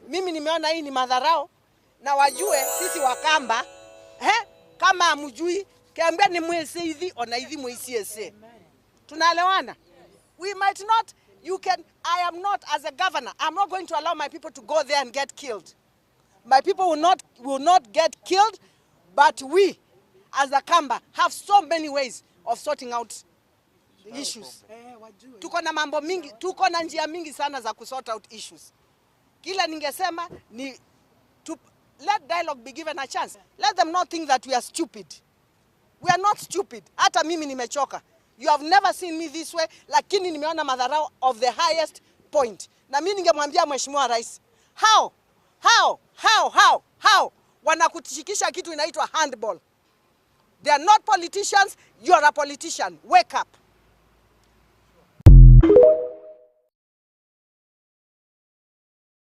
Mimi nimeona hii ni madharau, na wajue sisi Wakamba kama hamjui kiambia ni mwezi hivi ona hivi mwezi ese. Tunaelewana? We might not, I am not, as a governor, I'm not going to allow my people to go there and get killed. My people will not get killed, but we, as a Kamba, have so many ways of sorting out the issues. Tuko na mambo mingi, tuko na njia mingi sana za kusort out issues. Kila ningesema ni to let dialogue be given a chance. Let them not think that we are stupid. We are not stupid. Hata mimi nimechoka. You have never seen me this way, lakini nimeona madharau of the highest point. Na mimi ningemwambia Mheshimiwa Rais, how wanakutishikisha kitu inaitwa handball. They are not politicians, you are a politician. Wake up.